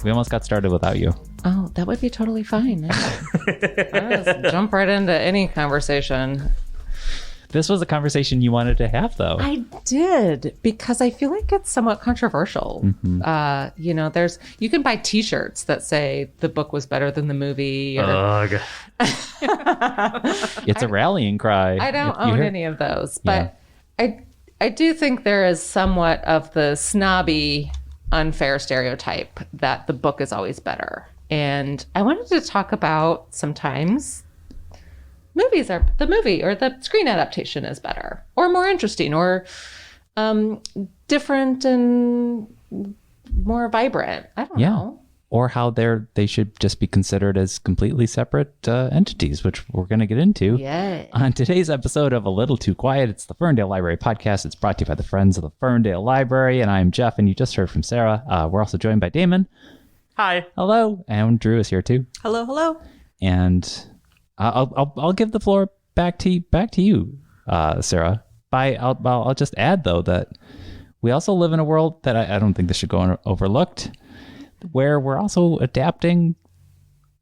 We almost got started without you. Oh, that would be totally fine. I just jump right into any conversation. This was a conversation you wanted to have, though. I did, because I feel like it's somewhat controversial. Mm-hmm. You can buy T-shirts that say the book was better than the movie. Ugh. It's a rallying cry. I don't own any of those, but I do think there is somewhat of the snobby, unfair stereotype that the book is always better. And I wanted to talk about sometimes the movie or the screen adaptation is better or more interesting or different and more vibrant. I don't know. Or how they should just be considered as completely separate entities, which we're going to get into. Yeah. On today's episode of A Little Too Quiet, it's the Ferndale Library Podcast. It's brought to you by the Friends of the Ferndale Library, and I'm Jeff, and you just heard from Sarah. We're also joined by Damon. Hi. Hello. And Drew is here too. Hello, hello. And I'll give the floor back to you, Sarah. I'll just add though that we also live in a world that I don't think this should go overlooked, where we're also adapting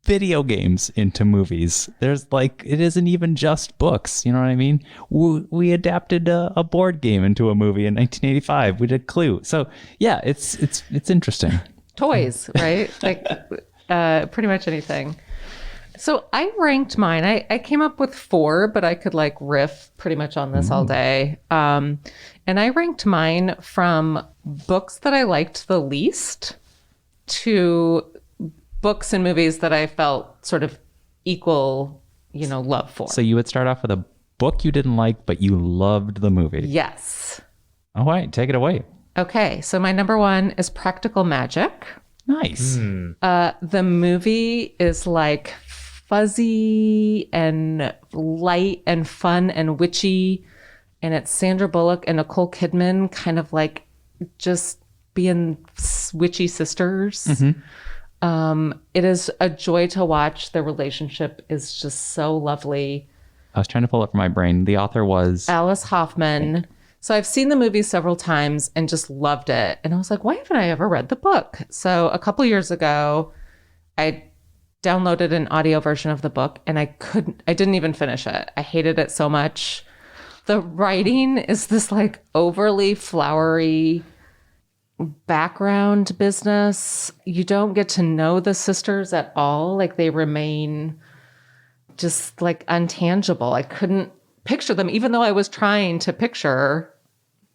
video games into movies. There's it isn't even just books. You know what I mean? We adapted a board game into a movie in 1985. We did Clue. So yeah, it's interesting. Toys, right? Pretty much anything. So I ranked mine. I came up with 4, but I could riff pretty much on this all day. And I ranked mine from books that I liked the least to books and movies that I felt sort of equal, love for. So you would start off with a book you didn't like, but you loved the movie. Yes. All right, take it away. Okay, so my number 1 is Practical Magic. Nice. The movie is fuzzy and light and fun and witchy, and it's Sandra Bullock and Nicole Kidman kind of just being witchy sisters. Mm-hmm. It is a joy to watch. The relationship is just so lovely. I was trying to pull it from my brain. The author was Alice Hoffman. So I've seen the movie several times and just loved it. And I was like, why haven't I ever read the book? So a couple years ago, I downloaded an audio version of the book and I didn't even finish it. I hated it so much. The writing is this overly flowery background business. You don't get to know the sisters at all. They remain just untangible. I couldn't picture them, even though I was trying to picture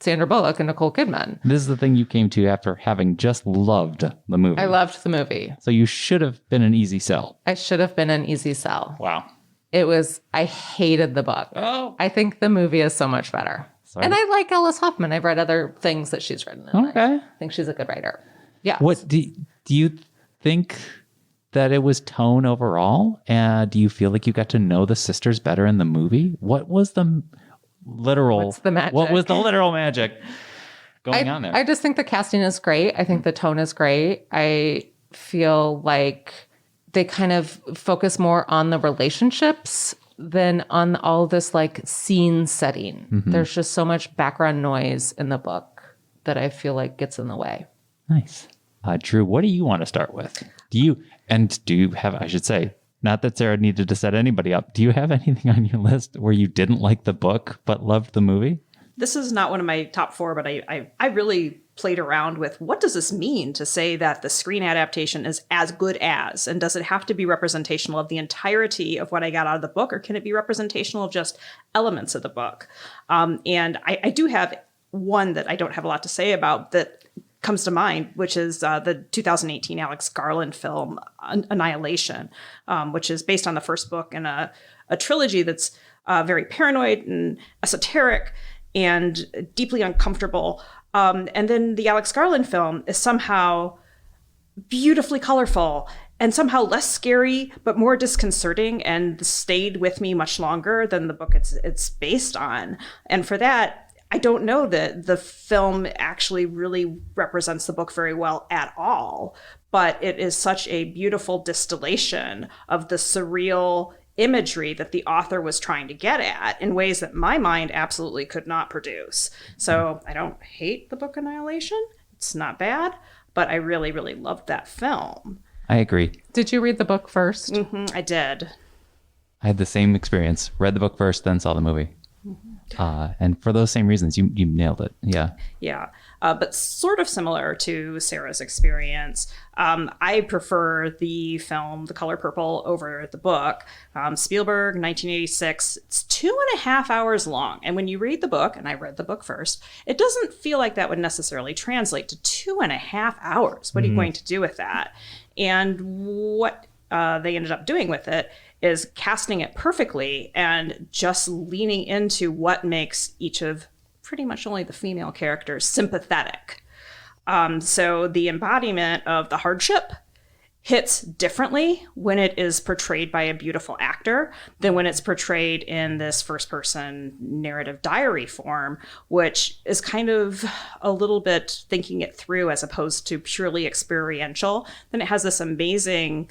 Sandra Bullock and Nicole Kidman. This is the thing you came to after having just loved the movie. I loved the movie. So you should have been an easy sell. I should have been an easy sell. Wow. I hated the book. Oh. I think the movie is so much better. Sorry. And I like Alice Hoffman. I've read other things that she's written. Okay. I think she's a good writer. Yeah. What do you think that it was tone overall? And do you feel like you got to know the sisters better in the movie? What was the literal? What's the magic? What was the literal magic going on there? I just think the casting is great. I think the tone is great. I feel like they kind of focus more on the relationships than on all this scene setting. Mm-hmm. There's just so much background noise in the book that I feel gets in the way. Nice. Drew, what do you want to start with? Do you have, I should say, not that Sarah needed to set anybody up, do you have anything on your list where you didn't like the book but loved the movie? This is not one of my top 4, but I really played around with what does this mean to say that the screen adaptation is as good as, and does it have to be representational of the entirety of what I got out of the book, or can it be representational of just elements of the book? And I do have one that I don't have a lot to say about that comes to mind, which is the 2018 Alex Garland film Annihilation, which is based on the first book in a trilogy that's very paranoid and esoteric and deeply uncomfortable. And then the Alex Garland film is somehow beautifully colorful and somehow less scary, but more disconcerting, and stayed with me much longer than the book it's based on. And for that, I don't know that the film actually really represents the book very well at all, but it is such a beautiful distillation of the surreal imagery that the author was trying to get at in ways that my mind absolutely could not produce. So I don't hate the book Annihilation. It's not bad. but I really, really loved that film. I agree. Did you read the book first? I did. I had the same experience. Read the book first, then saw the movie. And for those same reasons, you nailed it. Yeah. Yeah. But sort of similar to Sarah's experience. I prefer the film The Color Purple over the book. Spielberg, 1986. It's 2.5 hours long. And when you read the book, and I read the book first, it doesn't feel like that would necessarily translate to 2.5 hours. What are you going to do with that? And what they ended up doing with it is casting it perfectly and just leaning into what makes each of pretty much only the female characters sympathetic. So the embodiment of the hardship hits differently when it is portrayed by a beautiful actor than when it's portrayed in this first-person narrative diary form, which is kind of a little bit thinking it through as opposed to purely experiential. Then it has this amazing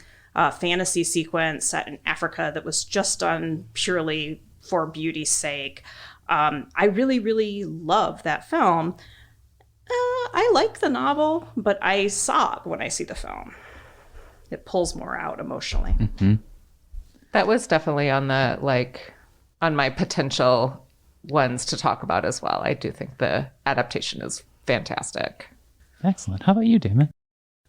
fantasy sequence set in Africa that was just done purely for beauty's sake. I really, really love that film. I like the novel, but I sob when I see the film. It pulls more out emotionally. Mm-hmm. That was definitely on my potential ones to talk about as well. I do think the adaptation is fantastic. Excellent. How about you, Damon?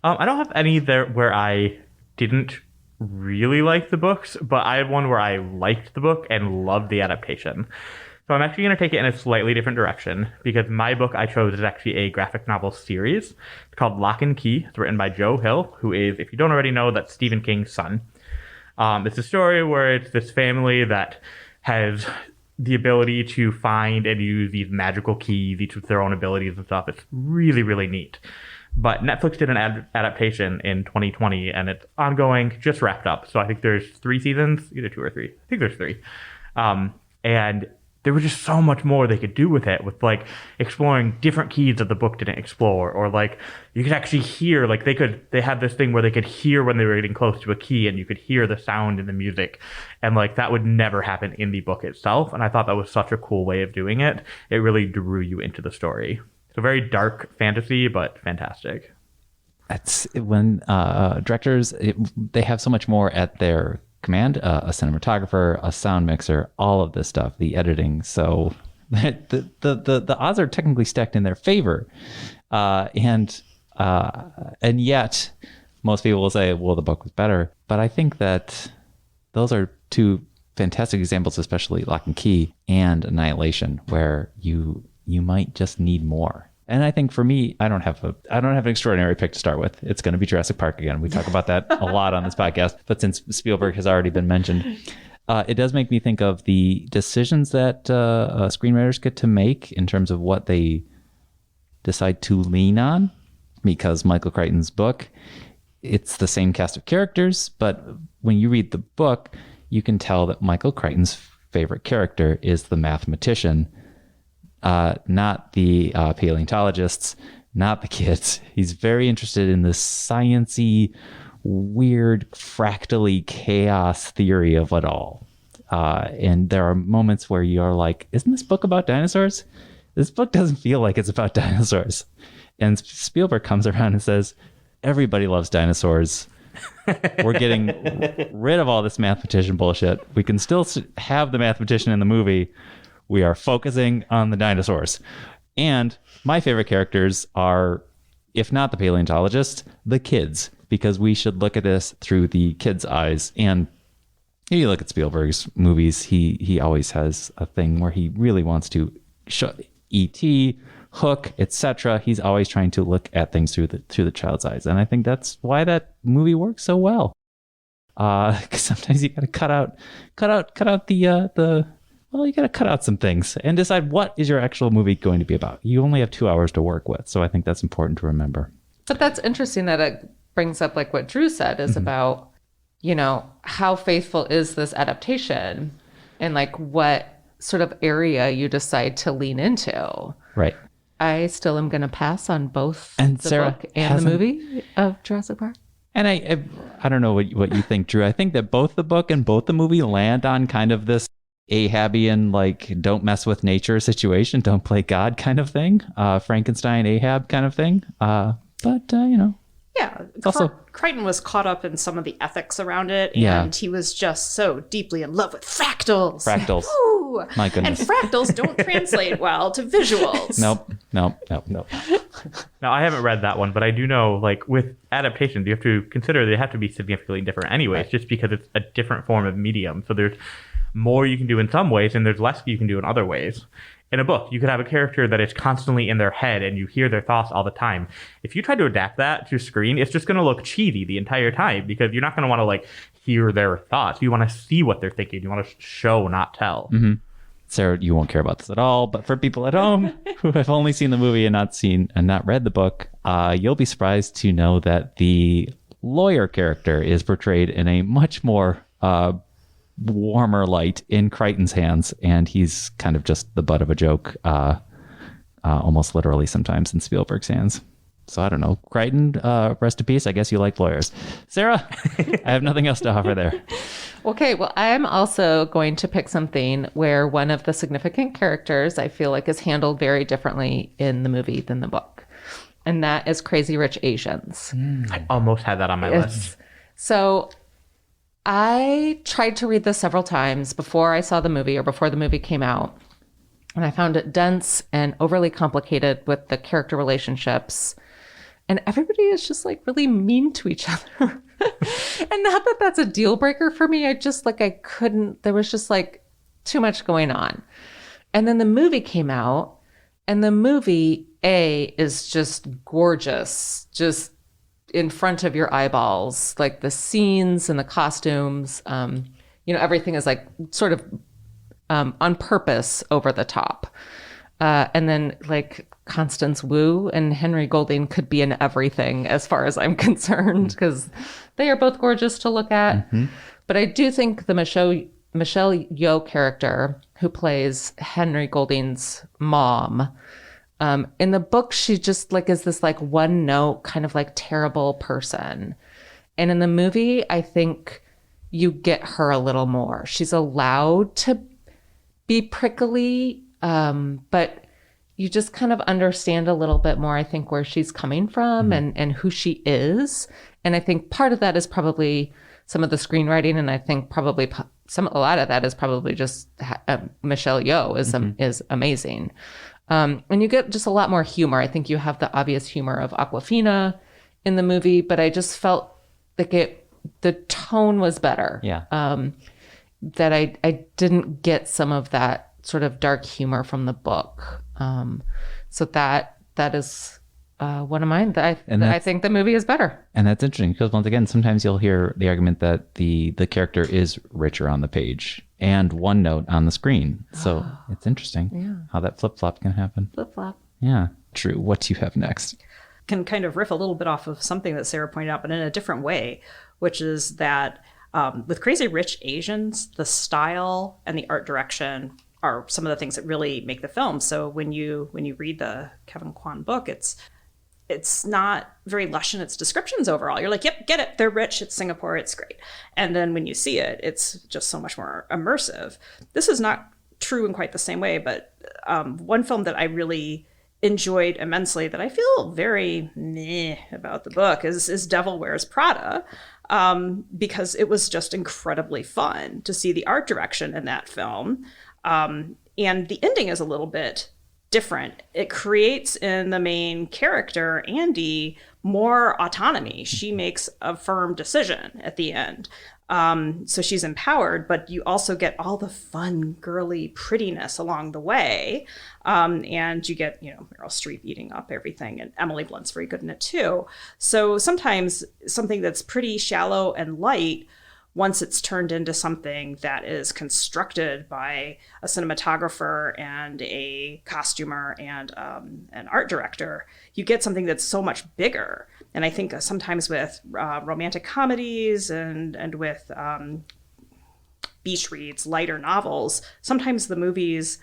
I don't have any there where I didn't really like the books, but I have one where I liked the book and loved the adaptation. So I'm actually going to take it in a slightly different direction because my book I chose is actually a graphic novel series. It's called Lock and Key. It's written by Joe Hill, who is, if you don't already know, that's Stephen King's son. It's a story where it's this family that has the ability to find and use these magical keys, each with their own abilities and stuff. It's really, really neat. But Netflix did an adaptation in 2020, and it's ongoing, just wrapped up. So I think there's 3 seasons, either 2 or 3. I think there's 3. And there was just so much more they could do with it, with like exploring different keys that the book didn't explore, or like you could actually hear, like they had this thing where they could hear when they were getting close to a key, and you could hear the sound in the music, and like that would never happen in the book itself. And I thought that was such a cool way of doing it. It really drew you into the story. So very dark fantasy, but fantastic. That's when directors, they have so much more at their command, a cinematographer, a sound mixer, all of this stuff, the editing. So the odds are technically stacked in their favor. And yet most people will say, well, the book was better. But I think that those are 2 fantastic examples, especially Lock and Key and Annihilation, where you might just need more. And I think for me, I don't have an extraordinary pick to start with. It's going to be Jurassic Park again. We talk about that a lot on this podcast. But since Spielberg has already been mentioned, it does make me think of the decisions that screenwriters get to make in terms of what they decide to lean on. Because Michael Crichton's book, it's the same cast of characters, but when you read the book, you can tell that Michael Crichton's favorite character is the mathematician. Not the paleontologists, not the kids. He's very interested in this sciencey, weird, fractally chaos theory of it all. And there are moments where you're like, isn't this book about dinosaurs? This book doesn't feel like it's about dinosaurs. And Spielberg comes around and says, everybody loves dinosaurs. We're getting rid of all this mathematician bullshit. We can still have the mathematician in the movie. We are focusing on the dinosaurs. And my favorite characters are, if not the paleontologists, the kids, because we should look at this through the kids' eyes. And if you look at Spielberg's movies, he always has a thing where he really wants to show E.T., Hook, etc. He's always trying to look at things through the child's eyes. And I think that's why that movie works so well. Because sometimes you got to cut out the well, you got to cut out some things and decide what is your actual movie going to be about. You only have 2 hours to work with. So I think that's important to remember. But that's interesting that it brings up like what Drew said is about, how faithful is this adaptation and like what sort of area you decide to lean into. Right. I still am going to pass on both and the Sarah book and the movie of Jurassic Park. And I don't know what you think, Drew. I think that both the book and both the movie land on kind of this Ahabian, like, don't mess with nature situation, don't play God kind of thing, Frankenstein Ahab kind of thing. But, Yeah, also- Crichton was caught up in some of the ethics around it, Yeah. and he was just so deeply in love with fractals. Fractals. Woo! My goodness. And fractals don't translate well to visuals. Nope. Now, I haven't read that one, but I do know, like, with adaptations, you have to consider they have to be significantly different anyways, just because it's a different form of medium. So there's more you can do in some ways, and there's less you can do in other ways. In a book, you could have a character that is constantly in their head and you hear their thoughts all the time. If you try to adapt that to screen, it's just going to look cheesy the entire time because you're not going to want to like hear their thoughts. You want to see what they're thinking. You want to show, not tell. Mm-hmm. Sarah, you won't care about this at all, but for people at home who have only seen the movie and not read the book, you'll be surprised to know that the lawyer character is portrayed in a much more warmer light in Crichton's hands, and he's kind of just the butt of a joke, almost literally sometimes in Spielberg's hands. So I don't know. Crichton, rest in peace. I guess you like lawyers. Sarah, I have nothing else to offer there. Okay, well, I'm also going to pick something where one of the significant characters I feel like is handled very differently in the movie than the book, and that is Crazy Rich Asians. I almost had that on my list. So I tried to read this several times before I saw the movie or before the movie came out. And I found it dense and overly complicated with the character relationships. And everybody is just like really mean to each other. And not that that's a deal breaker for me. I couldn't, there was just like too much going on. And then the movie came out, and the movie is just gorgeous. Just in front of your eyeballs, like the scenes and the costumes, everything is like sort of on purpose over the top. And then like Constance Wu and Henry Golding could be in everything as far as I'm concerned, because they are both gorgeous to look at. Mm-hmm. But I do think the Michelle Yeoh character who plays Henry Golding's mom, in the book, she just like is this like one note kind of like terrible person. And in the movie, I think you get her a little more. She's allowed to be prickly, but you just kind of understand a little bit more, I think, where she's coming from and who she is. And I think part of that is probably some of the screenwriting. And I think probably a lot of that is probably just Michelle Yeoh is amazing. And you get just a lot more humor. I think you have the obvious humor of Awkwafina in the movie, but I just felt like the tone was better. Yeah. That I didn't get some of that sort of dark humor from the book. So that is one of mine. I think the movie is better. And that's interesting because once again, sometimes you'll hear the argument that the character is richer on the page and one note on the screen. So it's interesting how that flip-flop can happen. Flip-flop. Yeah, true. What do you have next? Can kind of riff a little bit off of something that Sarah pointed out, but in a different way, which is that with Crazy Rich Asians, the style and the art direction are some of the things that really make the film. So when you read the Kevin Kwan book, it's not very lush in its descriptions overall. You're like, yep, get it. They're rich. It's Singapore. It's great. And then when you see it, it's just so much more immersive. This is not true in quite the same way, but one film that I really enjoyed immensely that I feel very meh about the book is Devil Wears Prada, because it was just incredibly fun to see the art direction in that film. And the ending is a little bit different. It creates in the main character, Andy, more autonomy. She makes a firm decision at the end. So she's empowered, but you also get all the fun, girly prettiness along the way. And you get, Meryl Streep eating up everything, and Emily Blunt's very good in it too. So sometimes something that's pretty shallow and light, once it's turned into something that is constructed by a cinematographer and a costumer and an art director, you get something that's so much bigger. And I think sometimes with romantic comedies and with beach reads, lighter novels, sometimes the movies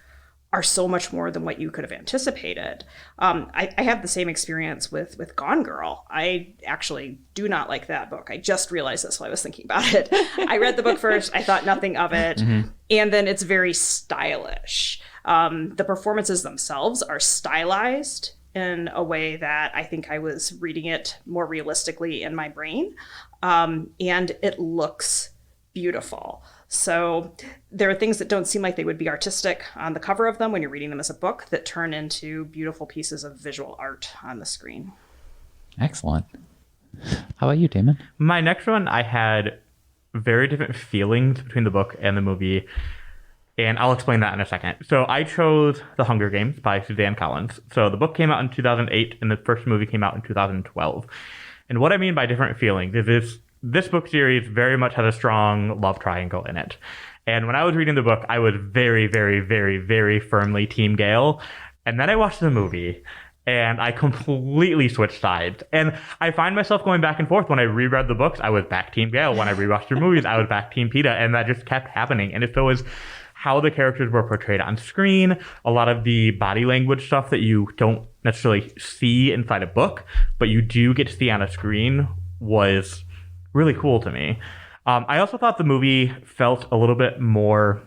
are so much more than what you could have anticipated. I have the same experience with Gone Girl. I actually do not like that book. I just realized this while I was thinking about it. I read the book first. I thought nothing of it. Mm-hmm. And then it's very stylish. The performances themselves are stylized in a way that I think I was reading it more realistically in my brain. And it looks beautiful. So there are things that don't seem like they would be artistic on the cover of them when you're reading them as a book that turn into beautiful pieces of visual art on the screen. Excellent. How about you, Damon? My next one, I had very different feelings between the book and the movie, and I'll explain that in a second. So I chose The Hunger Games by Suzanne Collins. So the book came out in 2008, and the first movie came out in 2012. And what I mean by different feelings is this book series very much has a strong love triangle in it. And when I was reading the book, I was very, very, very, very firmly Team Gale. And then I watched the movie, and I completely switched sides. And I find myself going back and forth. When I reread the books, I was back Team Gale. When I rewatched the movies, I was back Team PETA. And that just kept happening. And it was how the characters were portrayed on screen, a lot of the body language stuff that you don't necessarily see inside a book, but you do get to see on a screen was really cool to me. I also thought the movie felt a little bit more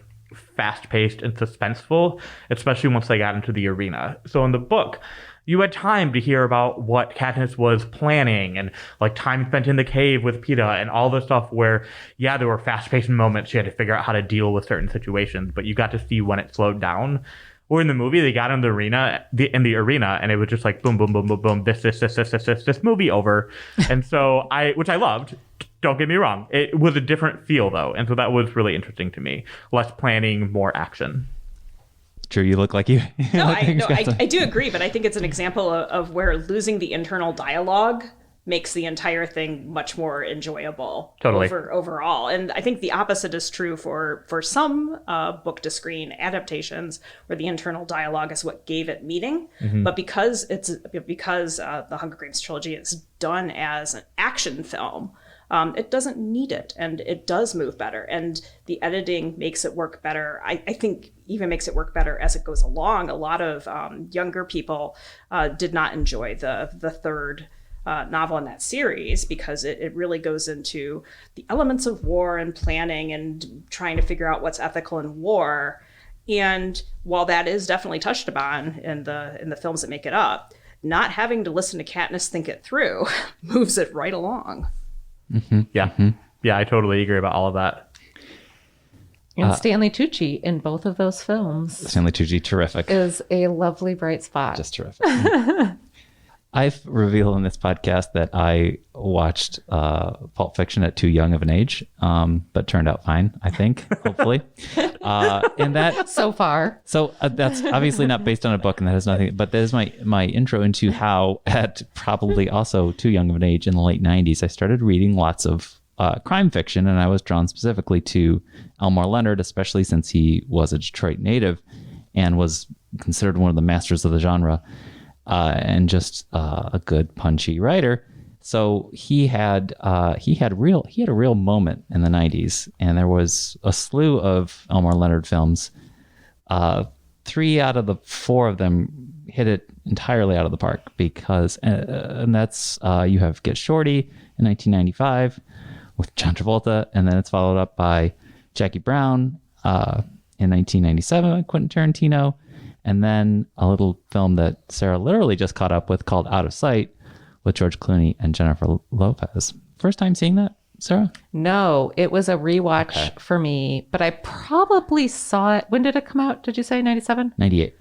fast-paced and suspenseful, especially once they got into the arena. So in the book, you had time to hear about what Katniss was planning and like time spent in the cave with PETA and all the stuff where, yeah, there were fast-paced moments. You had to figure out how to deal with certain situations, but you got to see when it slowed down. Or in the movie, they got in the arena, and it was just like boom, boom, boom, boom, boom, this movie over. And so which I loved. Don't get me wrong. It was a different feel though. And so that was really interesting to me. Less planning, more action. Drew, you look like you. I do agree, but I think it's an example of where losing the internal dialogue makes the entire thing much more enjoyable. Totally. Overall. And I think the opposite is true for some book to screen adaptations where the internal dialogue is what gave it meaning. Mm-hmm. But because the Hunger Games trilogy is done as an action film, it doesn't need it, and it does move better. And the editing makes it work better. I think even makes it work better as it goes along. A lot of younger people did not enjoy the third novel in that series because it really goes into the elements of war and planning and trying to figure out what's ethical in war. And while that is definitely touched upon in the films that make it up, not having to listen to Katniss think it through moves it right along. Mm-hmm. Yeah. Mm-hmm. Yeah, I totally agree about all of that. And Stanley Tucci in both of those films. Stanley Tucci, terrific. Is a lovely bright spot. Just terrific. I've revealed in this podcast that I watched Pulp Fiction at too young of an age, but turned out fine, I think, hopefully. And that so far. So that's obviously not based on a book, and that has nothing. But that is my intro into how, at probably also too young of an age in the late 90s, I started reading lots of crime fiction, and I was drawn specifically to Elmore Leonard, especially since he was a Detroit native and was considered one of the masters of the genre. And just a good punchy writer. So he had a real moment in the 90s, and there was a slew of Elmore Leonard films. 3 out of the 4 of them hit it entirely out of the park because, and that's you have Get Shorty in 1995 with John Travolta, and then it's followed up by Jackie Brown in 1997 by Quentin Tarantino. And then a little film that Sarah literally just caught up with called Out of Sight with George Clooney and Jennifer Lopez. First time seeing that, Sarah? No, it was a rewatch for me, but I probably saw it. When did it come out? Did you say 97? 98.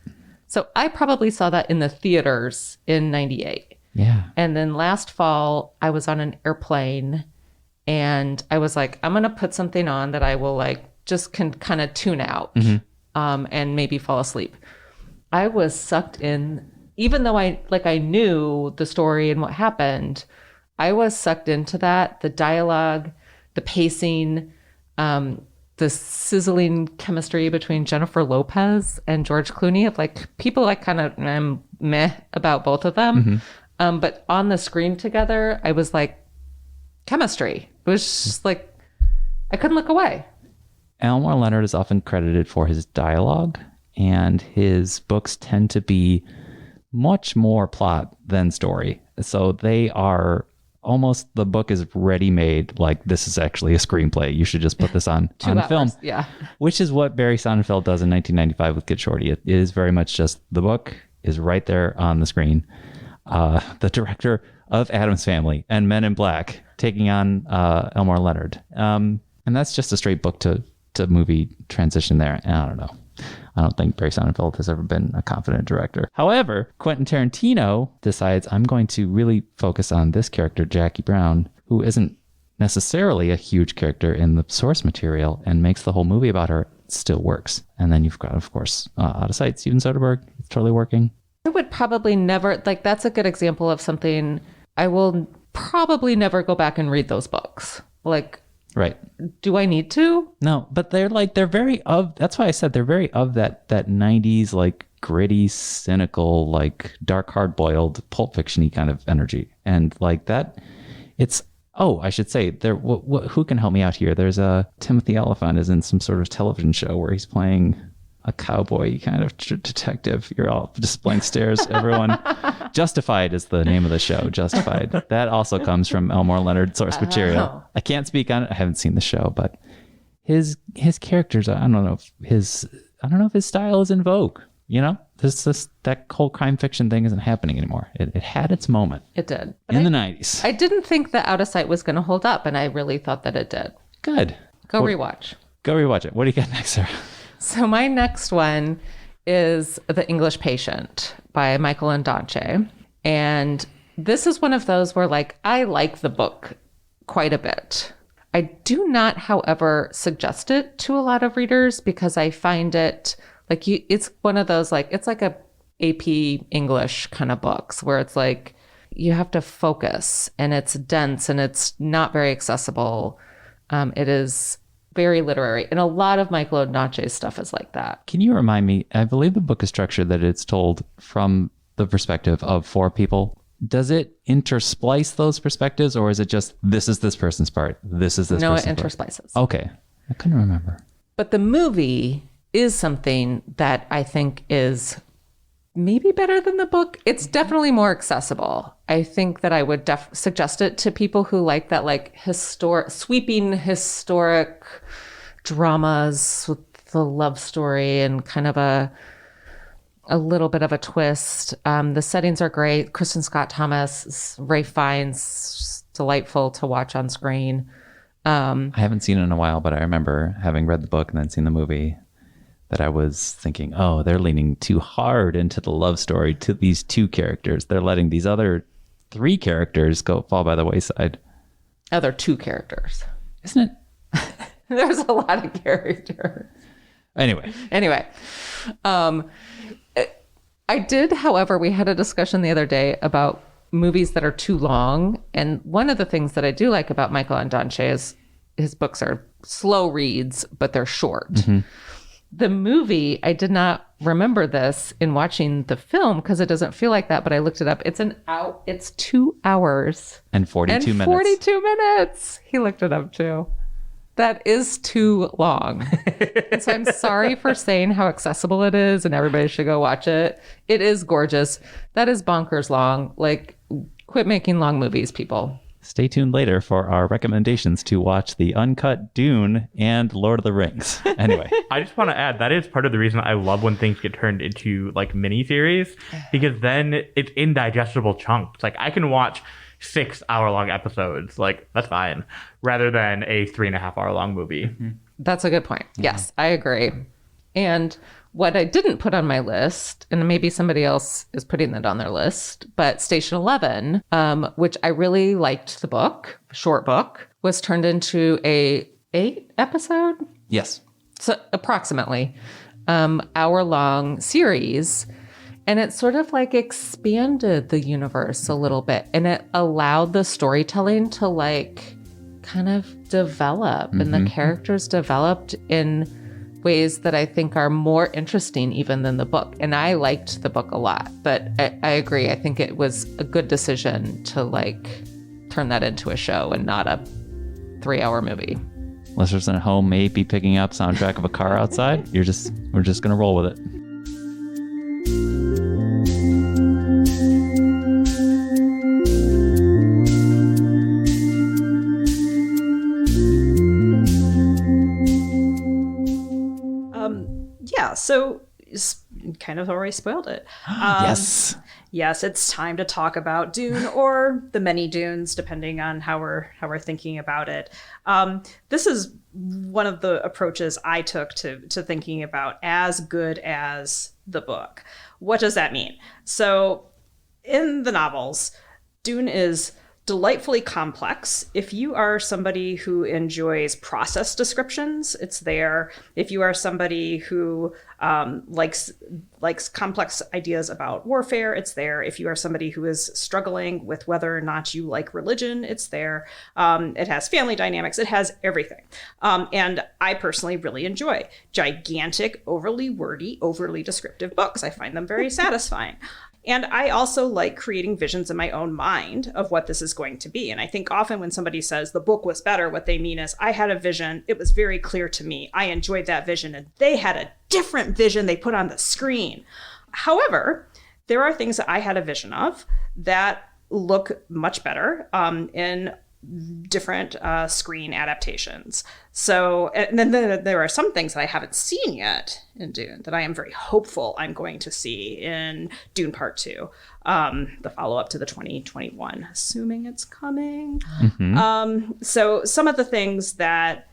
So I probably saw that in the theaters in 98. Yeah. And then last fall, I was on an airplane and I was like, I'm going to put something on that I will just can kind of tune out and maybe fall asleep. I was sucked in, even though I knew the story and what happened, I was sucked into that. The dialogue, the pacing, the sizzling chemistry between Jennifer Lopez and George Clooney of people kind of meh about both of them. Mm-hmm. But on the screen together, I was like, chemistry. It was just I couldn't look away. Elmore Leonard is often credited for his dialogue, and his books tend to be much more plot than story. So they are almost, the book is ready-made, like this is actually a screenplay. You should just put this on film. Yeah. Which is what Barry Sonnenfeld does in 1995 with Get Shorty. It is very much just the book is right there on the screen. The director of Addams Family and Men in Black taking on Elmore Leonard. And that's just a straight book to movie transition there. And I don't know. I don't think Barry Sonnenfeld has ever been a confident director. However, Quentin Tarantino decides I'm going to really focus on this character, Jackie Brown, who isn't necessarily a huge character in the source material, and makes the whole movie about her. It still works. And then you've got, of course, Out of Sight, Steven Soderbergh. It's totally working. I would probably never, like, that's a good example of something I will probably never go back and read those books. Like, right. Do I need to? No, but they're very of, that's why I said they're very of that 90s, like gritty, cynical, like dark, hard boiled Pulp Fiction-y kind of energy. And like that, it's, oh, I should say there, who can help me out here? There's Timothy Olyphant is in some sort of television show where he's playing a cowboy kind of detective. You're all just blank stares, everyone. Justified is the name of the show. Justified. That also comes from Elmore Leonard source material. I can't speak on it. I haven't seen the show, but his characters, I don't know if his style is in vogue. You know, that whole crime fiction thing isn't happening anymore. It had its moment. It did. In the 90s. I didn't think that Out of Sight was going to hold up, and I really thought that it did. Good. Go rewatch it. What do you got next, Sarah? So my next one is The English Patient by Michael Ondaatje. And this is one of those where, like, I like the book quite a bit. I do not, however, suggest it to a lot of readers because I find it like it's one of those, like, it's like a AP English kind of books where it's like you have to focus and it's dense and it's not very accessible. It is very literary. And a lot of Michael Ondaatje's stuff is like that. Can you remind me, I believe the book is structured that it's told from the perspective of 4 people. Does it intersplice those perspectives, or is it just, this is this person's part, this is this person's part? No, it intersplices. Okay. I couldn't remember. But the movie is something that I think is maybe better than the book. It's definitely more accessible. I think that I would suggest it to people who like that, like sweeping historic dramas with the love story and kind of a little bit of a twist. The settings are great. Kristen Scott Thomas, Ray Fiennes, delightful to watch on screen. I haven't seen it in a while, but I remember having read the book and then seen the movie, that I was thinking, oh, they're leaning too hard into the love story to these 2 characters. They're letting these other 3 characters fall by the wayside. Other 2 characters. Isn't it? There's a lot of characters. Anyway. I did, however, we had a discussion the other day about movies that are too long. And one of the things that I do like about Michael Ondaatje is his books are slow reads, but they're short. Mm-hmm. The movie, I did not remember this in watching the film because it doesn't feel like that, but I looked it up. It's 2 hours and 42 minutes. 42 minutes. He looked it up too. That is too long. And so I'm sorry for saying how accessible it is and everybody should go watch it. It is gorgeous. That is bonkers long. Like, quit making long movies, people. Stay tuned later for our recommendations to watch the uncut Dune and Lord of the Rings. Anyway. I just want to add, that is part of the reason I love when things get turned into like miniseries, because then it's indigestible chunks. Like, I can watch 6-hour-long episodes. Like, that's fine. Rather than a 3.5-hour-long movie. Mm-hmm. That's a good point. Mm-hmm. Yes, I agree. And what I didn't put on my list, and maybe somebody else is putting that on their list, but Station 11, which I really liked the book, short book, was turned into a 8-episode? Yes. So approximately hour-long series. And it sort of like expanded the universe a little bit. And it allowed the storytelling to like kind of develop. Mm-hmm. And the characters developed in ways that I think are more interesting even than the book. And I liked the book a lot, but I agree. I think it was a good decision to like turn that into a show and not a 3-hour movie. Listeners at home may be picking up soundtrack of a car outside. We're just going to roll with it. So kind of already spoiled it. Yes. Yes, it's time to talk about Dune, or the many Dunes, depending on how we're thinking about it. This is one of the approaches I took to thinking about as good as the book. What does that mean? So in the novels, Dune is delightfully complex. If you are somebody who enjoys process descriptions, it's there. If you are somebody who likes complex ideas about warfare, it's there. If you are somebody who is struggling with whether or not you like religion, it's there. It has family dynamics. It has everything. And I personally really enjoy gigantic, overly wordy, overly descriptive books. I find them very satisfying. And I also like creating visions in my own mind of what this is going to be. And I think often when somebody says the book was better, what they mean is I had a vision. It was very clear to me. I enjoyed that vision. And they had a different vision they put on the screen. However, there are things that I had a vision of that look much better in different screen adaptations. So, and then there are some things that I haven't seen yet in Dune that I am very hopeful I'm going to see in Dune Part 2, the follow-up to the 2021, assuming it's coming. So some of the things that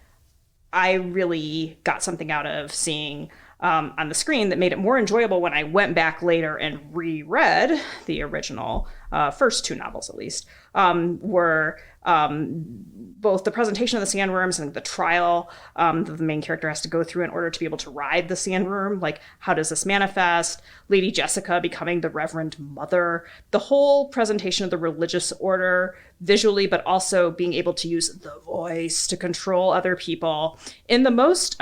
I really got something out of seeing on the screen that made it more enjoyable when I went back later and reread the original first two novels, at least, were both the presentation of the sandworms and the trial that the main character has to go through in order to be able to ride the sandworm. Like, how does this manifest? Lady Jessica becoming the Reverend Mother. The whole presentation of the religious order visually, but also being able to use the voice to control other people. In the most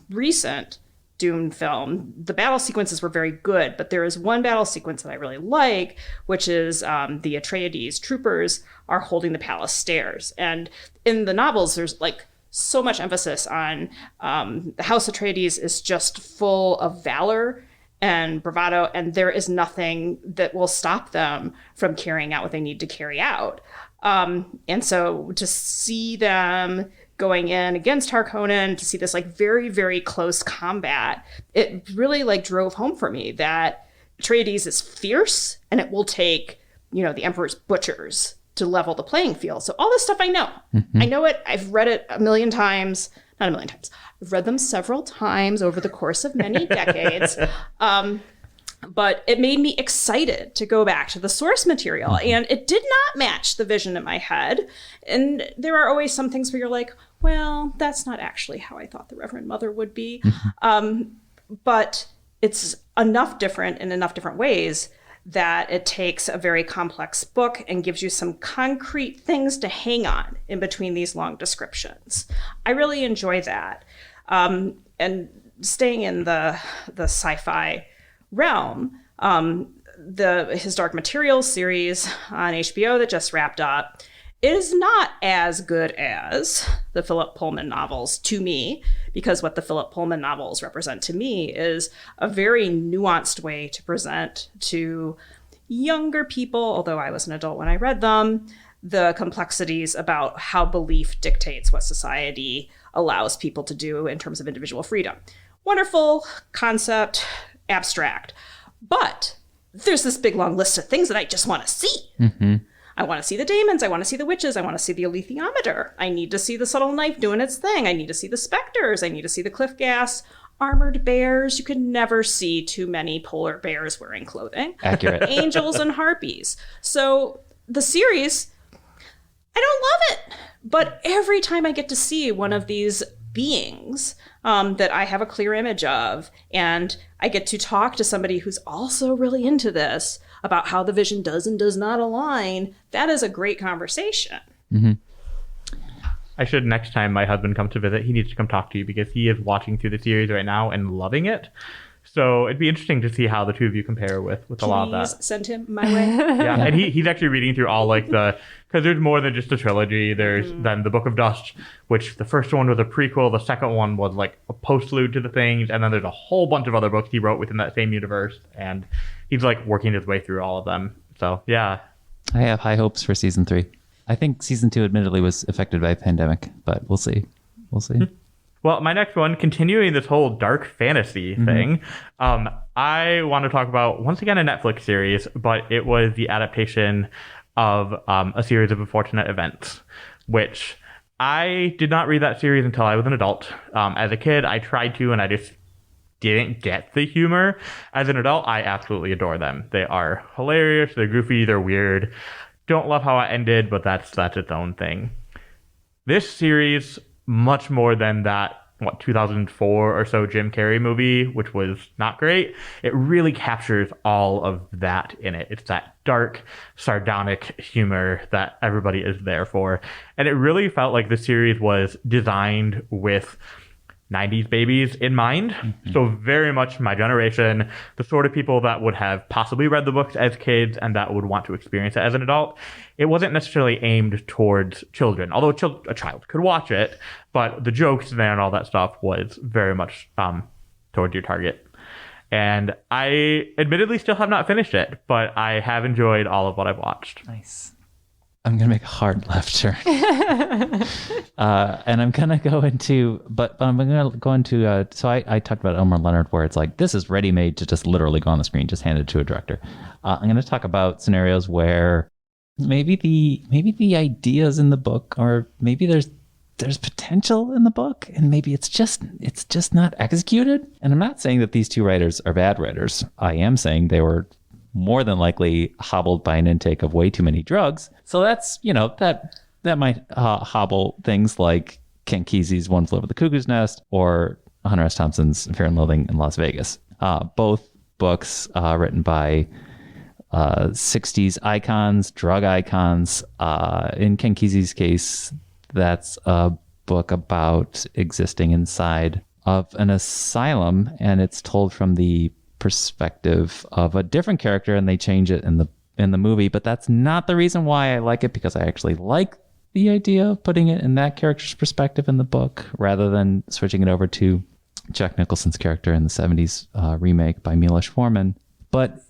recent Dune film, the battle sequences were very good, but there is one battle sequence that I really like, which is the Atreides troopers are holding the palace stairs. And in the novels, there's like so much emphasis on the House Atreides is just full of valor and bravado, and there is nothing that will stop them from carrying out what they need to carry out. And so to see them going in against Harkonnen, to see this like very, very close combat, it really like drove home for me that Atreides is fierce, and it will take, you know, the Emperor's butchers to level the playing field. So all this stuff I know. I know it. I've read it a million times. Not a million times. I've read them several times over the course of many decades. But it made me excited to go back to the source material. And it did not match the vision in my head. And there are always some things where you're like, well, that's not actually how I thought the Reverend Mother would be. But it's enough different in enough different ways that it takes a very complex book and gives you some concrete things to hang on in between these long descriptions. I really enjoy that. And staying in the sci-fi realm, the His Dark Materials series on HBO that just wrapped up is not as good as the Philip Pullman novels to me, because what the Philip Pullman novels represent to me is a very nuanced way to present to younger people, although I was an adult when I read them, the complexities about how belief dictates what society allows people to do in terms of individual freedom. Wonderful concept, abstract, but there's this big long list of things that I just want to see. I want to see the daemons. I want to see the witches. I want to see the alethiometer. I need to see the subtle knife doing its thing. I need to see the specters. I need to see the cliff gas. Armored bears. You can never see too many polar bears wearing clothing. Accurate. Angels and harpies. So the series, I don't love it. But every time I get to see one of these beings that I have a clear image of, and I get to talk to somebody who's also really into this about how the vision does and does not align, that is a great conversation. I should, next time my husband comes to visit, he needs to come talk to you, because he is watching through the series right now and loving it. So it'd be interesting to see how the two of you compare with a lot of that. Please send him my way. Yeah, and he's actually reading through all like because there's more than just a trilogy. There's then the Book of Dust, which the first one was a prequel. The second one was like a postlude to the things. And then there's a whole bunch of other books he wrote within that same universe. And he's like working his way through all of them. So yeah. I have high hopes for season 3. I think season 2 admittedly was affected by a pandemic, but we'll see. Well, my next one, continuing this whole dark fantasy thing, I want to talk about, once again, a Netflix series, but it was the adaptation of a series of unfortunate events, which I did not read that series until I was an adult. As a kid, I tried to, and I just didn't get the humor. As an adult, I absolutely adore them. They are hilarious, they're goofy, they're weird. Don't love how it ended, but that's its own thing. This series, much more than that, 2004 or so Jim Carrey movie, which was not great, it really captures all of that in it. It's that dark, sardonic humor that everybody is there for. And it really felt like the series was designed with 90s babies in mind. So very much my generation, the sort of people that would have possibly read the books as kids and that would want to experience it as an adult. It wasn't necessarily aimed towards children, although a child could watch it, but the jokes there and all that stuff was very much towards your target. And I admittedly still have not finished it, but I have enjoyed all of what I've watched. Nice. I'm going to make a hard left turn. And I'm going to go into, but I'm going to go into, so I talked about Elmore Leonard, where it's like, this is ready-made to just literally go on the screen, just hand it to a director. I'm going to talk about scenarios where maybe the ideas in the book, or maybe there's potential in the book, and maybe it's just not executed. And I'm not saying that these two writers are bad writers. I am saying they were more than likely hobbled by an intake of way too many drugs. So that's, that might hobble things like Ken Kesey's One Flew Over the Cuckoo's Nest or Hunter S. Thompson's Fear and Loathing in Las Vegas. Both books written by 60s icons, drug icons. In Ken Kesey's case, that's a book about existing inside of an asylum, and it's told from the perspective of a different character, and they change it in the movie. But that's not the reason why I like it, because I actually like the idea of putting it in that character's perspective in the book rather than switching it over to Jack Nicholson's character in the 70s remake by Milos Forman. But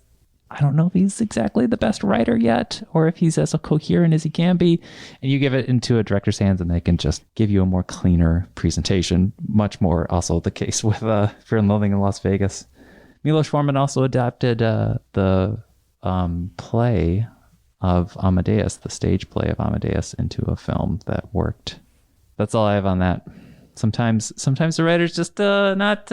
I don't know if he's exactly the best writer yet, or if he's as coherent as he can be. And you give it into a director's hands and they can just give you a more cleaner presentation. Much more also the case with Fear and Loathing in Las Vegas. Milos Forman also adapted the play of Amadeus, the stage play of Amadeus, into a film that worked. That's all I have on that. Sometimes the writer's just not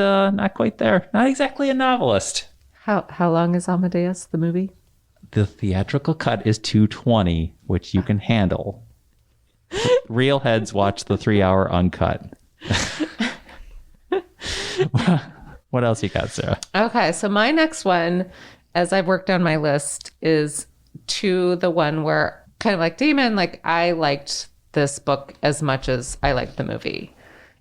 quite there. Not exactly a novelist. How long is Amadeus, the movie? The theatrical cut is 220, which you can handle. Real heads watch the 3-hour uncut. What else you got, Sarah? Okay, so my next one, as I've worked down my list, is to the one where, kind of like Damon, like I liked this book as much as I liked the movie.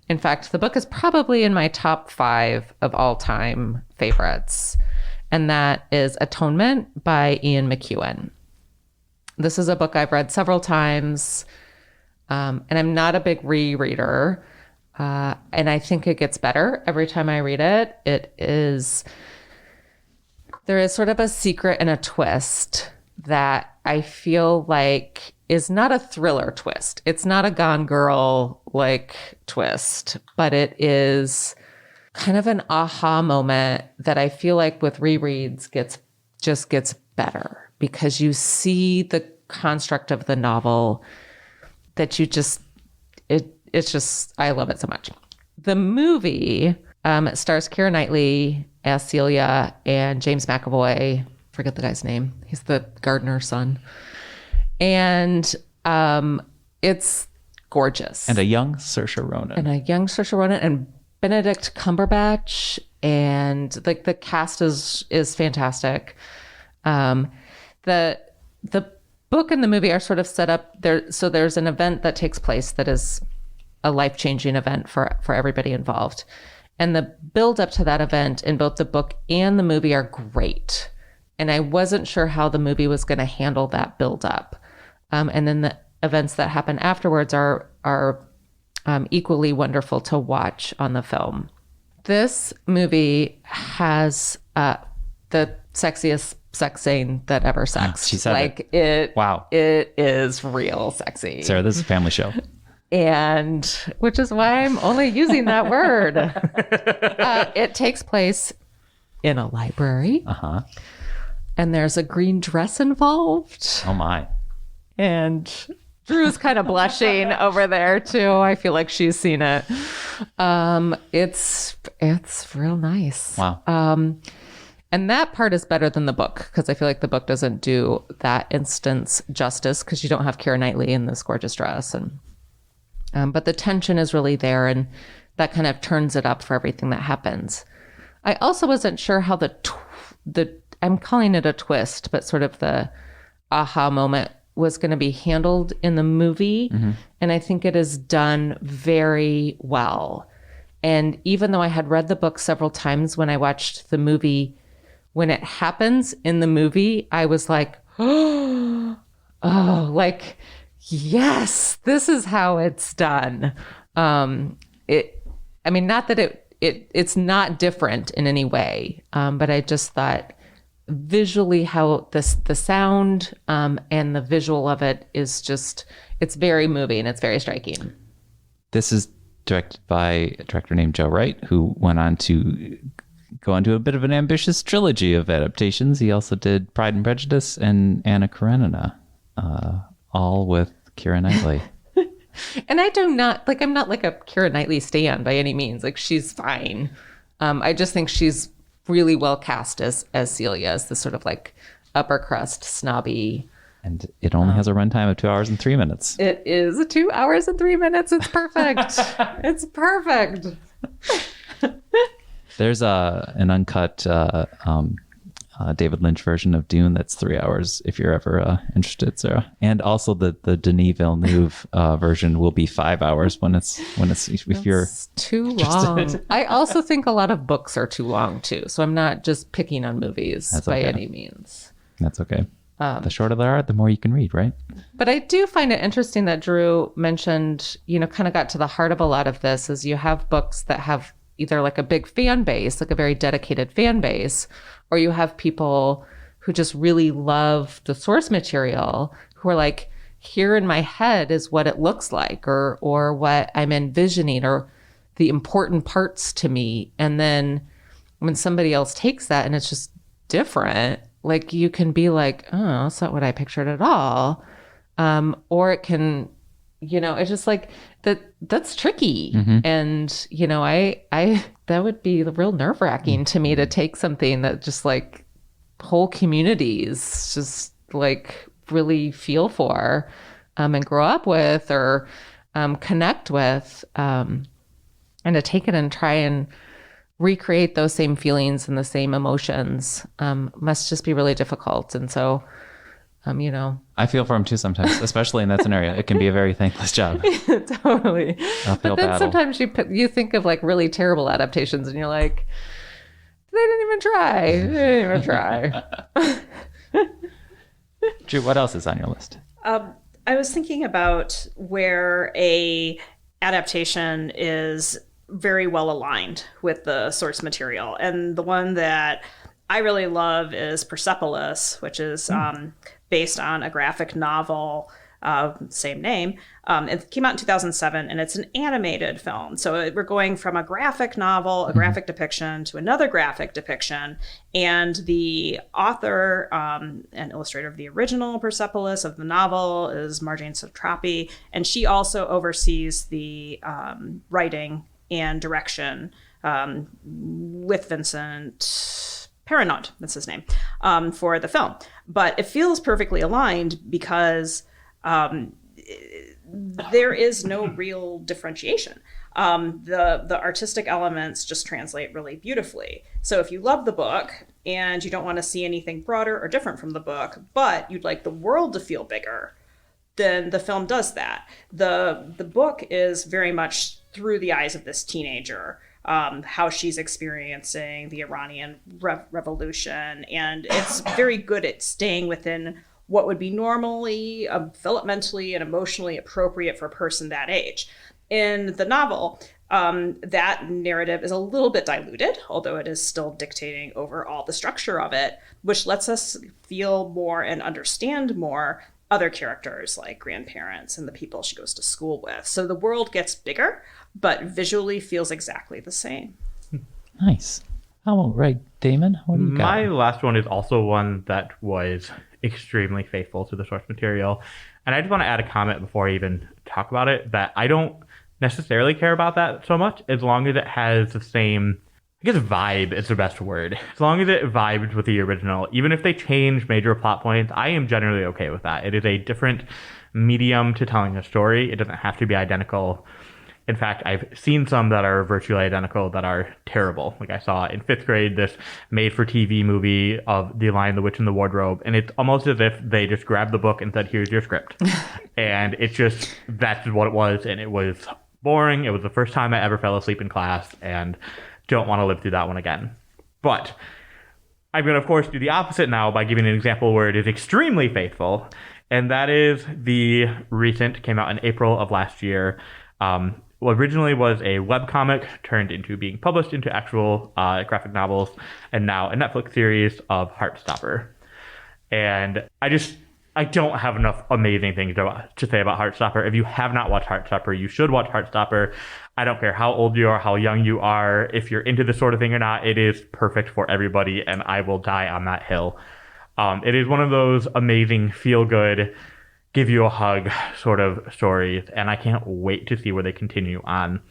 In fact, the book is probably in my top 5 of all-time favorites, and that is Atonement by Ian McEwan. This is a book I've read several times, and I'm not a big rereader. And I think it gets better every time I read it. There is sort of a secret and a twist that I feel like is not a thriller twist. It's not a Gone Girl like twist, but it is kind of an aha moment that I feel like with rereads gets better, because you see the construct of the novel that you just, it's just, I love it so much. The movie stars Keira Knightley as Celia and James McAvoy. Forget the guy's name. He's the gardener's son. And it's gorgeous. And a young Saoirse Ronan. And Benedict Cumberbatch. And like the cast is fantastic. The book and the movie are sort of set up there. So there's an event that takes place that is a life-changing event for everybody involved. And the build up to that event in both the book and the movie are great. And I wasn't sure how the movie was going to handle that build up. And then the events that happen afterwards are equally wonderful to watch on the film. This movie has the sexiest sex scene that ever sexed. She said like it. Wow. It is real sexy. Sarah, this is a family show. And which is why I'm only using that word. It takes place in a library. Uh-huh. And there's a green dress involved. Oh, my. And Drew's kind of blushing over there, too. I feel like she's seen it. It's real nice. Wow. And that part is better than the book, because I feel like the book doesn't do that instance justice, because you don't have Keira Knightley in this gorgeous dress. But the tension is really there, and that kind of turns it up for everything that happens. I also wasn't sure how I'm calling it a twist, but sort of the aha moment was going to be handled in the movie. Mm-hmm. And I think it is done very well. And even though I had read the book several times, when I watched the movie, when it happens in the movie, I was like, oh, like, yes, this is how it's done. Not that it's not different in any way, but I just thought visually how the sound and the visual of it is just, it's very moving. It's very striking. This is directed by a director named Joe Wright, who went on to go on to a bit of an ambitious trilogy of adaptations. He also did Pride and Prejudice and Anna Karenina, all with Keira Knightley. And I'm not like a Keira Knightley stan by any means. Like, she's fine. I just think she's really well cast as Celia, as this sort of like upper crust snobby. And it only has a runtime of 2 hours and 3 minutes. It is 2 hours and 3 minutes. It's perfect. It's perfect. There's an uncut David Lynch version of Dune that's 3 hours, if you're ever interested, Sarah. And also the Denis Villeneuve version will be 5 hours when it's if you're too interested. long. I also think a lot of books are too long too, so I'm not just picking on movies by any means. That's okay. The shorter they are, the more you can read, right? But I do find it interesting that Drew mentioned, kind of got to the heart of a lot of this, is you have books that have either like a big fan base, like a very dedicated fan base, or you have people who just really love the source material, who are like, here in my head is what it looks like, or what I'm envisioning, or the important parts to me. And then when somebody else takes that and it's just different, like, you can be like, oh, that's not what I pictured at all. Or it can, it's just like that's tricky. Mm-hmm. And, I that would be real nerve-wracking to me, to take something that just like whole communities just like really feel for and grow up with, or connect with, and to take it and try and recreate those same feelings and the same emotions must just be really difficult. And so, I feel for him too sometimes, especially in that scenario. It can be a very thankless job. Totally. Uphill but then battle. sometimes you think of like really terrible adaptations, and you're like, they didn't even try. Drew, what else is on your list? I was thinking about where a adaptation is very well aligned with the source material. And the one that I really love is Persepolis, which is based on a graphic novel, same name. It came out in 2007, and it's an animated film. So we're going from a graphic novel, a graphic depiction, to another graphic depiction. And the author and illustrator of the original Persepolis, of the novel, is Marjane Satrapi. And she also oversees the writing and direction with Vincent Perronot, that's his name, for the film. But it feels perfectly aligned because there is no real differentiation. The artistic elements just translate really beautifully. So if you love the book and you don't want to see anything broader or different from the book, but you'd like the world to feel bigger, then the film does that. The book is very much through the eyes of this teenager, how she's experiencing the Iranian Revolution. And it's very good at staying within what would be normally developmentally and emotionally appropriate for a person that age. In the novel, that narrative is a little bit diluted, although it is still dictating over all the structure of it, which lets us feel more and understand more. other characters like grandparents and the people she goes to school with. So the world gets bigger, but visually feels exactly the same. Nice. All right, Damon, what do you got? My last one is also one that was extremely faithful to the source material. And I just want to add a comment before I even talk about it, that I don't necessarily care about that so much as long as it has the same, I guess vibe is the best word. As long as it vibes with the original, even if they change major plot points, I am generally okay with that. It is a different medium to telling a story. It doesn't have to be identical. In fact, I've seen some that are virtually identical that are terrible. Like I saw in 5th grade this made-for-TV movie of The Lion, the Witch, and the Wardrobe, and it's almost as if they just grabbed the book and said, here's your script. And it's just, that's what it was, and it was boring. It was the first time I ever fell asleep in class, and don't want to live through that one again. But I'm going to, of course, do the opposite now by giving an example where it is extremely faithful, and that is the recent, came out in April of last year, what originally was a webcomic turned into being published into actual graphic novels, and now a Netflix series of Heartstopper. And I don't have enough amazing things to say about Heartstopper. If you have not watched Heartstopper, you should watch Heartstopper. I don't care how old you are, how young you are, if you're into this sort of thing or not, it is perfect for everybody, and I will die on that hill. It is one of those amazing, feel-good, give you a hug sort of stories, and I can't wait to see where they continue on.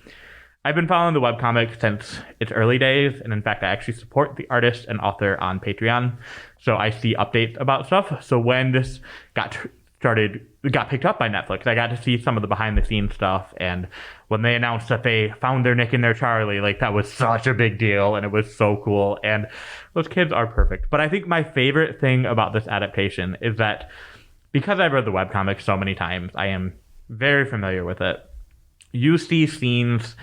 I've been following the webcomic since its early days, and in fact, I actually support the artist and author on Patreon, so I see updates about stuff. So when this got picked up by Netflix, I got to see some of the behind-the-scenes stuff, and when they announced that they found their Nick and their Charlie, like, that was such a big deal, and it was so cool, and those kids are perfect. But I think my favorite thing about this adaptation is that because I've read the webcomic so many times, I am very familiar with it. You see scenes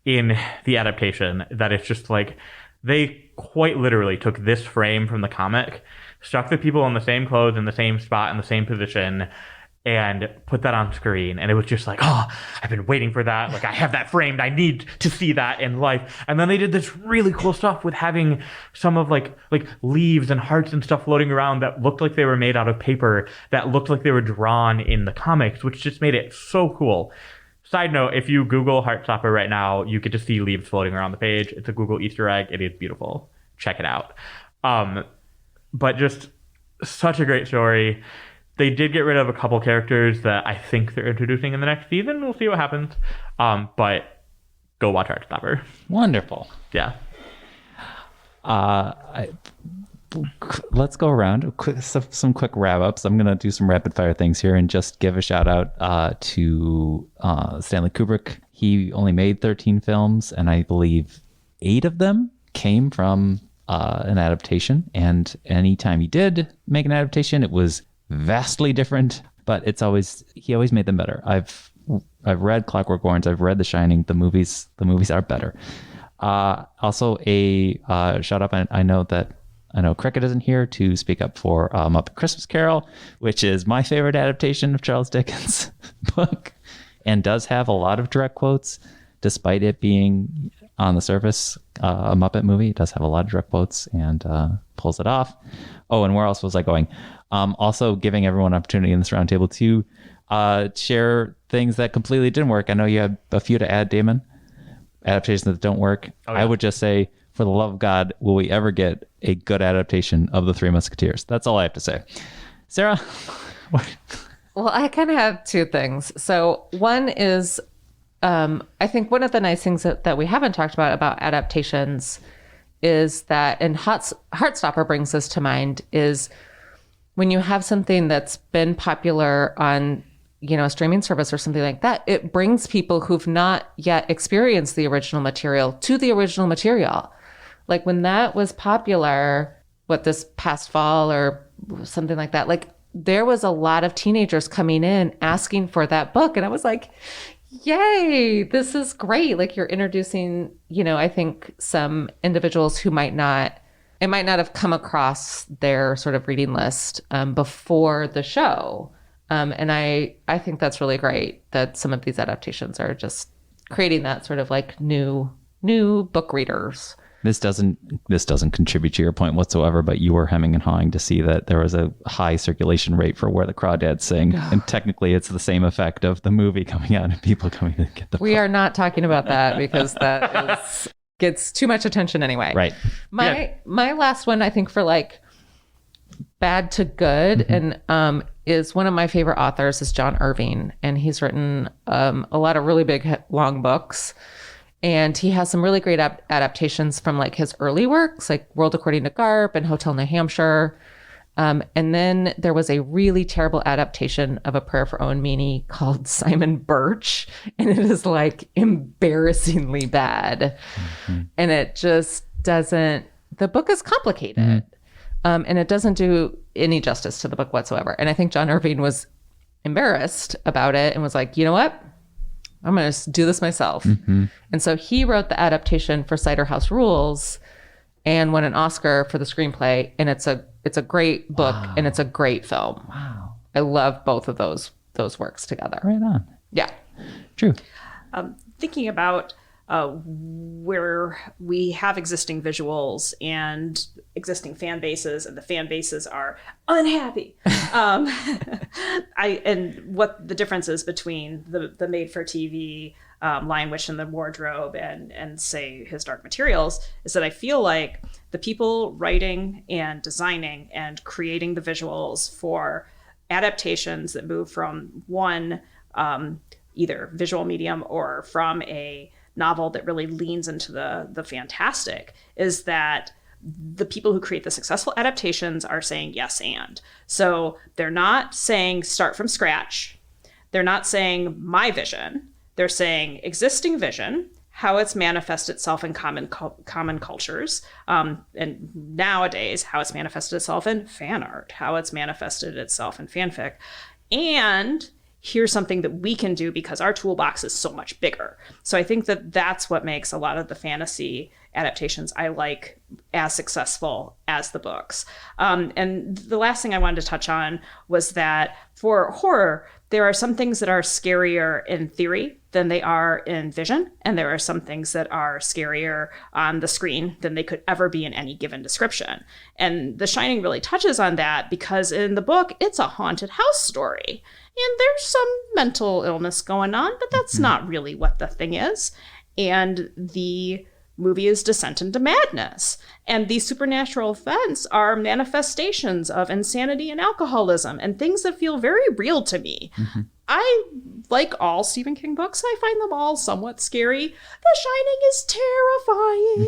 in the adaptation that it's just like, they quite literally took this frame from the comic, stuck the people in the same clothes, in the same spot, in the same position, and put that on screen. And it was just like, oh, I've been waiting for that. Like, I have that framed. I need to see that in life. And then they did this really cool stuff with having some of like leaves and hearts and stuff floating around that looked like they were made out of paper, that looked like they were drawn in the comics, which just made it so cool. Side note, if you Google Heartstopper right now, you get to see leaves floating around the page. It's a Google Easter egg. It is beautiful. Check it out. But just such a great story. They did get rid of a couple characters that I think they're introducing in the next season. We'll see what happens. But go watch Heartstopper. Wonderful. Yeah. Let's go around. Some quick wrap-ups. I'm going to do some rapid-fire things here and just give a shout-out to Stanley Kubrick. He only made 13 films, and I believe 8 of them came from an adaptation. And anytime he did make an adaptation, it was vastly different, but he always made them better. I've read Clockwork Orange, I've read The Shining. The movies are better. Also a shout out. I know Cricket isn't here to speak up for Muppet Christmas Carol, which is my favorite adaptation of Charles Dickens' book, and does have a lot of direct quotes, despite it being on the surface a Muppet movie. It does have a lot of direct quotes and pulls it off. Oh, and where else was I going? Also giving everyone an opportunity in this roundtable to share things that completely didn't work. I know you have a few to add, Damon. Adaptations that don't work. Oh, yeah. I would just say, for the love of God, will we ever get a good adaptation of The Three Musketeers? That's all I have to say. Sarah? Well, I kind of have two things. So one is, I think one of the nice things that we haven't talked about adaptations is that, and Heartstopper brings this to mind, is when you have something that's been popular on, a streaming service or something like that, it brings people who've not yet experienced the original material to the original material. Like when that was popular, this past fall or something like that, like there was a lot of teenagers coming in asking for that book. And I was like, yay, this is great. Like you're introducing, I think some individuals who might not have come across their sort of reading list before the show. And I think that's really great that some of these adaptations are just creating that sort of like new book readers. This doesn't contribute to your point whatsoever, but you were hemming and hawing to see that there was a high circulation rate for Where the Crawdads Sing, and technically it's the same effect of the movie coming out and people coming to get the. We are not talking about that because that gets too much attention anyway. Right. My last one, I think, for like bad to good, and is one of my favorite authors is John Irving, and he's written a lot of really big long books. And he has some really great adaptations from like his early works, like World According to Garp and Hotel New Hampshire. And then there was a really terrible adaptation of A Prayer for Owen Meany called Simon Birch. And it is like embarrassingly bad. And it just doesn't, the book is complicated. And it doesn't do any justice to the book whatsoever. And I think John Irving was embarrassed about it and was like, you know what? I'm going to do this myself. And so he wrote the adaptation for Cider House Rules and won an Oscar for the screenplay. And it's a great book and it's a great film. Wow. I love both of those works together. Right on. Yeah. True. Thinking about where we have existing visuals and existing fan bases, and the fan bases are unhappy. And what the difference is between the made-for-TV Lion Witch in the Wardrobe and say His Dark Materials is that I feel like the people writing and designing and creating the visuals for adaptations that move from one either visual medium or from a novel that really leans into the fantastic is that the people who create the successful adaptations are saying yes and. So they're not saying start from scratch. They're not saying my vision. They're saying existing vision, how it's manifested itself in common cultures, and nowadays how it's manifested itself in fan art, how it's manifested itself in fanfic, and here's something that we can do because our toolbox is so much bigger. So I think that that's what makes a lot of the fantasy adaptations I like as successful as the books. And the last thing I wanted to touch on was that for horror, there are some things that are scarier in theory than they are in vision. And there are some things that are scarier on the screen than they could ever be in any given description. And The Shining really touches on that because in the book, it's a haunted house story. And there's some mental illness going on, but that's not really what the thing is. And the movie is Descent into Madness. And these supernatural events are manifestations of insanity and alcoholism and things that feel very real to me. I like all Stephen King books. I find them all somewhat scary. The Shining is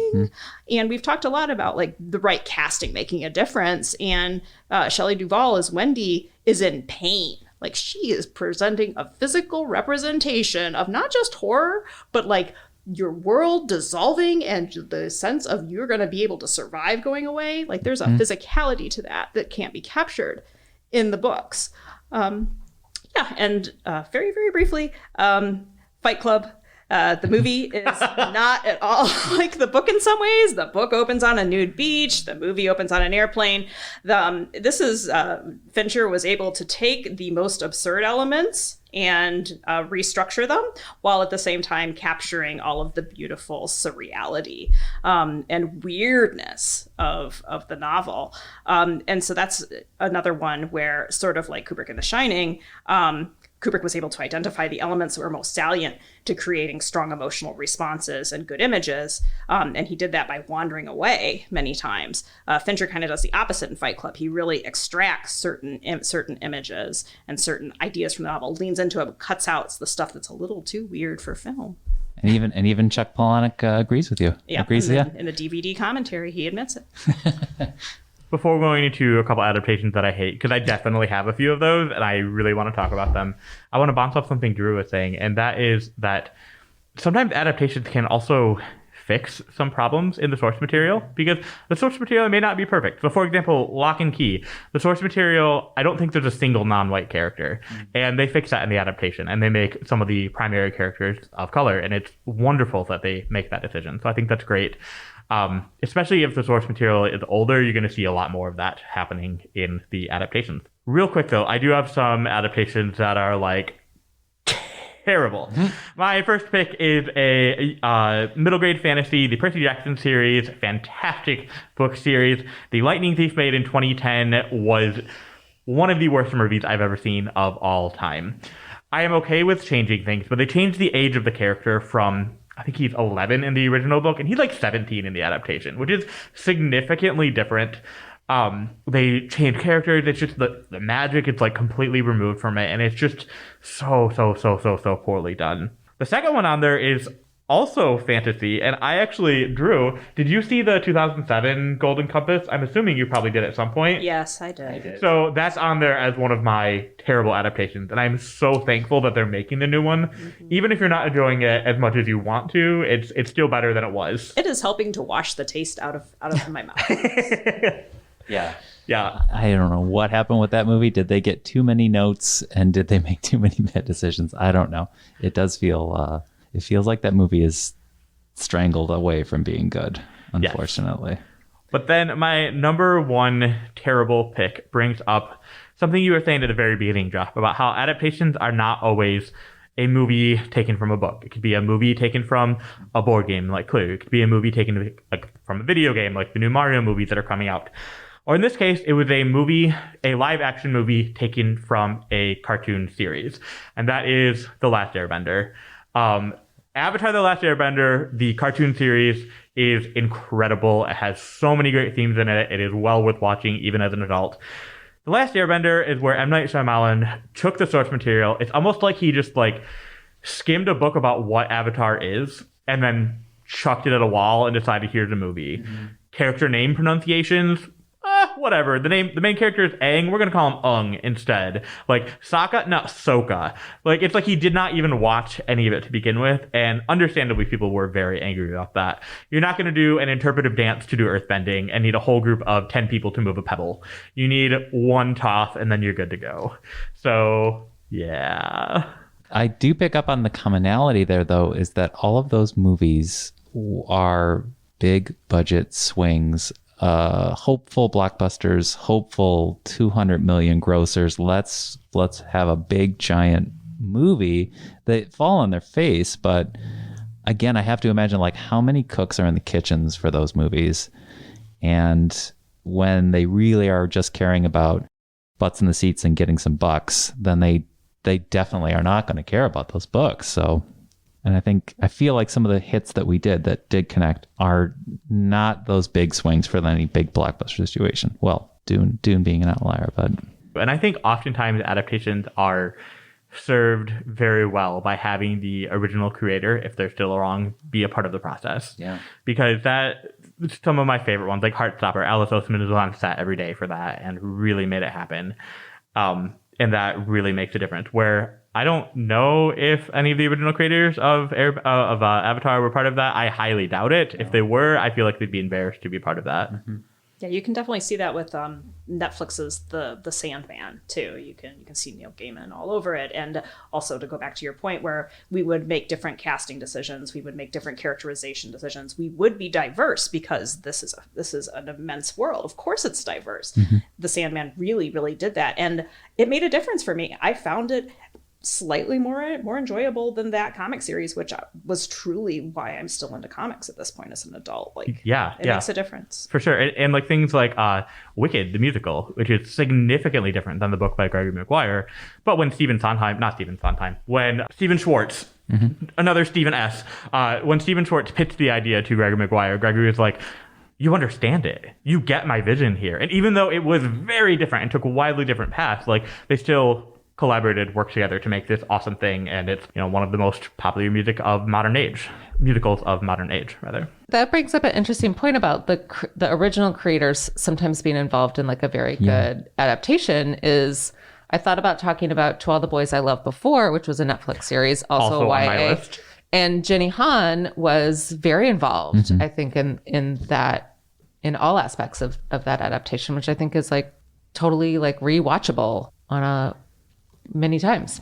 terrifying. And we've talked a lot about like the right casting making a difference. And Shelley Duvall as Wendy is in pain. Like she is presenting a physical representation of not just horror, but like your world dissolving and the sense of you're going to be able to survive going away. Like there's a physicality to that can't be captured in the books. And very, very briefly, Fight Club. The movie is not at all like the book in some ways. The book opens on a nude beach. The movie opens on an airplane. Fincher was able to take the most absurd elements and restructure them while at the same time capturing all of the beautiful surreality and weirdness of the novel. And so that's another one where sort of like Kubrick in The Shining, Kubrick was able to identify the elements that were most salient to creating strong emotional responses and good images. And he did that by wandering away many times. Fincher kind of does the opposite in Fight Club. He really extracts certain images and certain ideas from the novel, leans into it, but cuts out the stuff that's a little too weird for film. And even Chuck Palahniuk agrees with you. Yeah, agrees with you. In the DVD commentary, he admits it. Before going into a couple adaptations that I hate, because I definitely have a few of those and I really want to talk about them, I want to bounce off something Drew was saying, and that is that sometimes adaptations can also fix some problems in the source material because the source material may not be perfect. So for example, Lock and Key, the source material, I don't think there's a single non-white character. And they fix that in the adaptation and they make some of the primary characters of color. And it's wonderful that they make that decision. So I think that's great. Especially if the source material is older, you're going to see a lot more of that happening in the adaptations. Real quick though, I do have some adaptations that are like terrible. My first pick is a middle grade fantasy, the Percy Jackson series, fantastic book series. The Lightning Thief made in 2010 was one of the worst movies I've ever seen of all time. I am okay with changing things, but they changed the age of the character from, I think he's 11 in the original book, and he's like 17 in the adaptation, which is significantly different. They changed characters. It's just the magic is like completely removed from it, and it's just so poorly done. The second one on there is also fantasy, and I actually, Drew, did you see the 2007 Golden Compass? I'm assuming you probably did at some point. Yes, I did. So that's on there as one of my terrible adaptations, and I'm so thankful that they're making the new one. Even if you're not enjoying it as much as you want to, it's still better than it was. It is helping to wash the taste out of my mouth. Yeah. Yeah. I don't know what happened with that movie. Did they get too many notes and did they make too many bad decisions? I don't know. It does feel, it feels like that movie is strangled away from being good, unfortunately. Yes. But then my number one terrible pick brings up something you were saying at the very beginning, Jeff, about how adaptations are not always a movie taken from a book. It could be a movie taken from a board game like Clue. It could be a movie taken from a video game like the new Mario movies that are coming out. Or in this case, it was a live action movie taken from a cartoon series. And that is The Last Airbender. Avatar The Last Airbender, the cartoon series, is incredible. It has so many great themes in it. It is well worth watching, even as an adult. The Last Airbender is where M. Night Shyamalan took the source material. It's almost like he just skimmed a book about what Avatar is and then chucked it at a wall and decided, here's a movie. Character name pronunciations, whatever. The main character is Aang. We're going to call him Ung instead. Sokka, not Sokka. It's like he did not even watch any of it to begin with. And understandably, people were very angry about that. You're not going to do an interpretive dance to do earthbending and need a whole group of 10 people to move a pebble. You need one toss and then you're good to go. So, yeah. I do pick up on the commonality there, though, is that all of those movies are big budget swings, hopeful blockbusters, hopeful 200 million grossers. Let's have a big giant movie that fall on their face. But again, I have to imagine how many cooks are in the kitchens for those movies, and when they really are just caring about butts in the seats and getting some bucks, then they definitely are not going to care about those books. So, and I feel like some of the hits that we did connect are not those big swings for any big blockbuster situation. Well, Dune being an outlier, but. And I think oftentimes adaptations are served very well by having the original creator, if they're still around, be a part of the process. Yeah. Because some of my favorite ones, like Heartstopper, Alice Oseman is on set every day for that and really made it happen. And that really makes a difference. Where I don't know if any of the original creators of Avatar were part of that. I highly doubt it. If they were, I feel like they'd be embarrassed to be part of that. Mm-hmm. Yeah, you can definitely see that with Netflix's The Sandman too. You can see Neil Gaiman all over it, and also to go back to your point where we would make different casting decisions, we would make different characterization decisions, we would be diverse because this is an immense world. Of course, it's diverse. Mm-hmm. The Sandman really did that, and it made a difference for me. I found it slightly more enjoyable than that comic series, which was truly why I'm still into comics at this point as an adult. It makes a difference for sure. And things like Wicked the musical, which is significantly different than the book by Gregory Maguire. But when when Stephen Schwartz, mm-hmm. another Stephen S, when Stephen Schwartz pitched the idea to Gregory Maguire, Gregory was like, you understand it. You get my vision here. And even though it was very different and took widely different paths, they still collaborated, worked together to make this awesome thing, and it's one of the most popular musicals of modern age, rather. That brings up an interesting point about the original creators sometimes being involved in a very good adaptation. Is I thought about talking about To All the Boys I Loved Before, which was a Netflix series, also YA. On my list. And Jenny Han was very involved, mm-hmm. I think, in that, in all aspects of that adaptation, which I think is totally rewatchable on many times.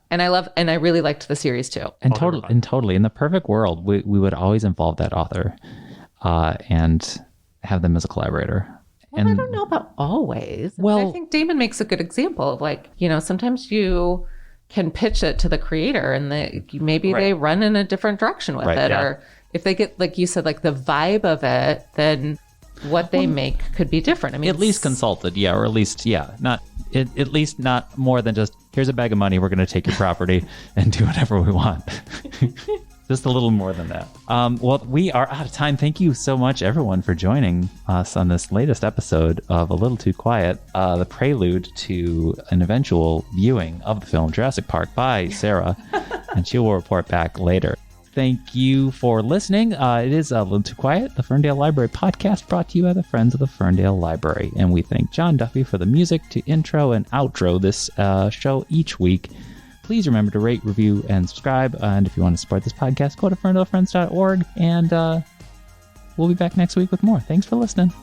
And I really liked the series too. And totally in the perfect world, we would always involve that author and have them as a collaborator. Well, I don't know about always. Well, I think Damon makes a good example of sometimes you can pitch it to the creator, and maybe Right. they run in a different direction with Right, it. yeah. Or if they get, like you said, like the vibe of it, then what they make could be different. I mean, At least consulted, yeah, or at least, yeah, not at least not more than just, here's a bag of money, we're going to take your property and do whatever we want. Just a little more than that. Well, we are out of time. Thank you so much, everyone, for joining us on this latest episode of A Little Too Quiet, the prelude to an eventual viewing of the film Jurassic Park by Sarah, and she will report back later. Thank you for listening. It is A Little Too Quiet, the Ferndale Library podcast brought to you by the Friends of the Ferndale Library. And we thank John Duffy for the music to intro and outro this show each week. Please remember to rate, review, and subscribe. And if you want to support this podcast, go to ferndalefriends.org. And we'll be back next week with more. Thanks for listening.